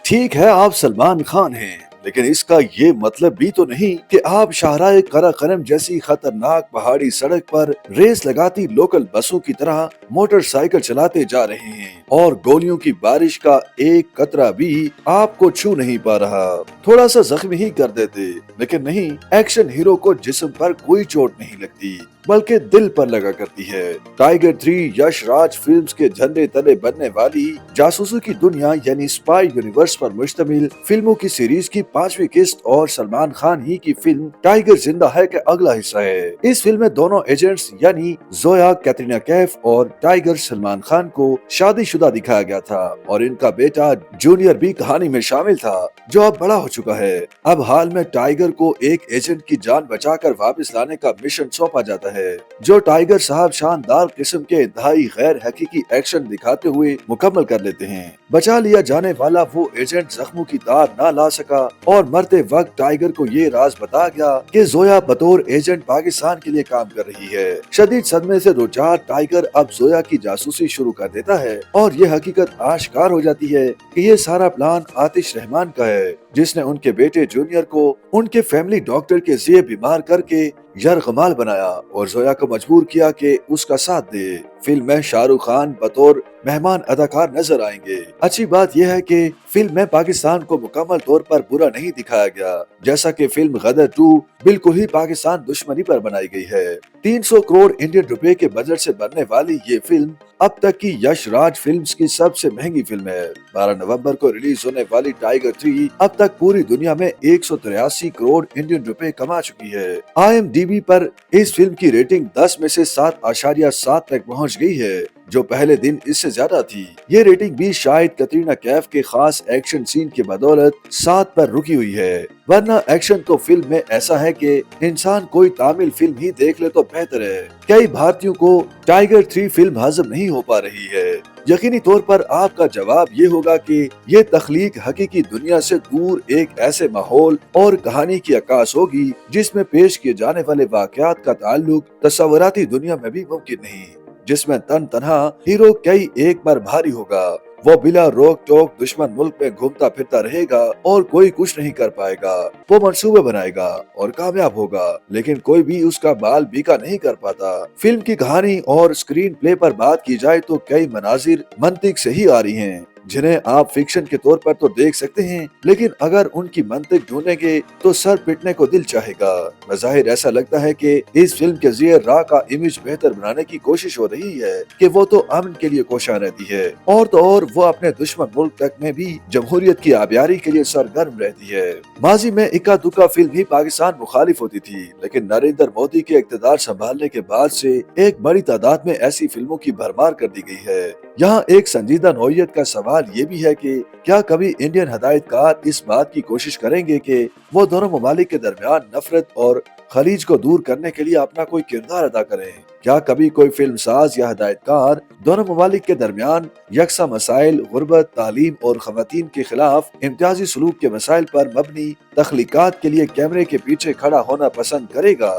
ठीक है, आप सलमान खान हैं, लेकिन इसका ये मतलब भी तो नहीं कि आप शाहराए कराकरम जैसी खतरनाक पहाड़ी सड़क पर रेस लगाती लोकल बसों की तरह मोटरसाइकिल चलाते जा रहे हैं और गोलियों की बारिश का एक कतरा भी आपको छू नहीं पा रहा। थोड़ा सा जख्मी ही कर देते, लेकिन नहीं, एक्शन हीरो को जिस्म पर कोई चोट नहीं लगती बल्कि दिल पर लगा करती है। टाइगर 3 यश राज फिल्म्स के झंडे तले बनने वाली जासूसों की दुनिया यानी स्पाई यूनिवर्स पर मुश्तमिल फिल्मों की सीरीज की 5वीं किस्त और सलमान खान ही की फिल्म टाइगर जिंदा है का अगला हिस्सा है। इस फिल्म में दोनों एजेंट्स यानी जोया कैटरीना कैफ और टाइगर सलमान खान को शादीशुदा दिखाया गया था और इनका बेटा जूनियर भी कहानी में शामिल था, जो अब बड़ा हो चुका है। अब हाल में टाइगर को एक एजेंट की जान बचाकर वापस लाने का मिशन सौंपा जाता है, जो टाइगर साहब शानदार किस्म के इंतहाई गैर हकीकी एक्शन दिखाते हुए मुकम्मल कर लेते हैं। बचा लिया जाने वाला वो एजेंट जख्मों की तार न ला सका और मरते वक्त टाइगर को ये राज बता गया कि जोया बतौर एजेंट पाकिस्तान के लिए काम कर रही है। शदीद सदमे से दो चार टाइगर अब जोया की जासूसी शुरू कर देता है और ये हकीकत आश्कार हो जाती है कि ये सारा प्लान आतिश रहमान का है, जिसने उनके बेटे जूनियर को उनके फैमिली डॉक्टर के जरिए बीमार करके यरगमाल बनाया और जोया को मजबूर किया कि उसका साथ दे। फिल्म में शाहरुख खान बतौर मेहमान अदाकार नजर आएंगे। अच्छी बात यह है कि फिल्म में पाकिस्तान को मुकम्मल तौर पर बुरा नहीं दिखाया गया, जैसा कि फिल्म गदर 2 बिल्कुल ही पाकिस्तान दुश्मनी पर बनाई गई है। 300 करोड़ इंडियन रुपए के बजट से बनने वाली ये फिल्म अब तक की यश राज फिल्म्स की सबसे महंगी फिल्म है। 12 नवंबर को रिलीज होने वाली टाइगर 3 अब तक पूरी दुनिया में 183 करोड़ इंडियन रुपए कमा चुकी है। IMDb पर इस फिल्म की रेटिंग 10 में से 7.7 तक पहुंच गई है, जो पहले दिन इससे ज्यादा थी। ये रेटिंग भी शायद कैटरीना कैफ के खास एक्शन सीन की बदौलत 7 पर रुकी हुई है, वरना एक्शन तो फिल्म में ऐसा है कि इंसान कोई तामिल फिल्म ही देख ले तो बेहतर है। कई भारतीयों को टाइगर 3 फिल्म हजम नहीं हो पा रही है। यकीनी तौर पर आपका जवाब ये होगा कि ये तख्लीक हकीकी दुनिया से दूर एक ऐसे माहौल और कहानी की अक्कास होगी जिसमें पेश किए जाने वाले वाकयात का ताल्लुक तस्वुराती दुनिया में भी मुमकिन नहीं, जिसमें तन तनहा हीरो कई एक बार भारी होगा। वो बिला रोक टोक दुश्मन मुल्क में घूमता फिरता रहेगा और कोई कुछ नहीं कर पाएगा। वो मंसूबे बनाएगा और कामयाब होगा, लेकिन कोई भी उसका बाल बीका नहीं कर पाता। फिल्म की कहानी और स्क्रीन प्ले पर बात की जाए तो कई मनाजिर मंतिक से ही आ रही हैं, जिन्हें आप फिक्शन के तौर पर तो देख सकते हैं, लेकिन अगर उनकी मंतिक ढूंढेंगे तो सर पिटने को दिल चाहेगा। बज़ाहिर ऐसा लगता है कि इस फिल्म के जरिए रा का इमेज बेहतर बनाने की कोशिश हो रही है कि वो तो अमन के लिए कोशा रहती है और तो और वो अपने दुश्मन मुल्क तक में भी जमहूरियत की आबियारी के लिए सरगर्म रहती है। माजी में इक्का दुक्का फिल्म ही पाकिस्तान मुखालिफ होती थी, लेकिन नरेंद्र मोदी के इक़्तिदार संभालने के बाद से एक बड़ी तादाद में ऐसी फिल्मों की भरमार कर दी गई है। यहाँ एक संजीदा नौइयत का सवाल ये भी है कि क्या कभी इंडियन हदायतकार इस बात की कोशिश करेंगे कि वो दोनों ममालिक के दरमियान नफरत और खलीज को दूर करने के लिए अपना कोई किरदार अदा करें? क्या कभी कोई फिल्म साज या हदायतकार दोनों ममालिक के दरमियान यकसा मसाइल, गुर्बत, तालीम और खवातीन के खिलाफ इम्तियाजी सलूक के मसाइल पर मबनी तख्लीकात के लिए कैमरे के पीछे खड़ा होना पसंद करेगा?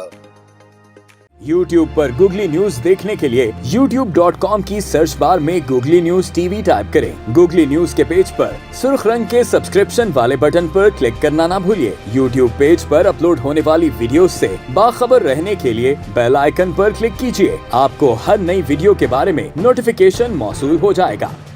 YouTube पर गूगली न्यूज देखने के लिए youtube.com की सर्च बार में गूगली न्यूज टीवी टाइप करें। गूगली न्यूज के पेज पर सुर्ख रंग के सब्सक्रिप्शन वाले बटन पर क्लिक करना ना भूलिए। YouTube पेज पर अपलोड होने वाली वीडियो से बाखबर रहने के लिए बेल आइकन पर क्लिक कीजिए। आपको हर नई वीडियो के बारे में नोटिफिकेशन मौसूल हो जाएगा।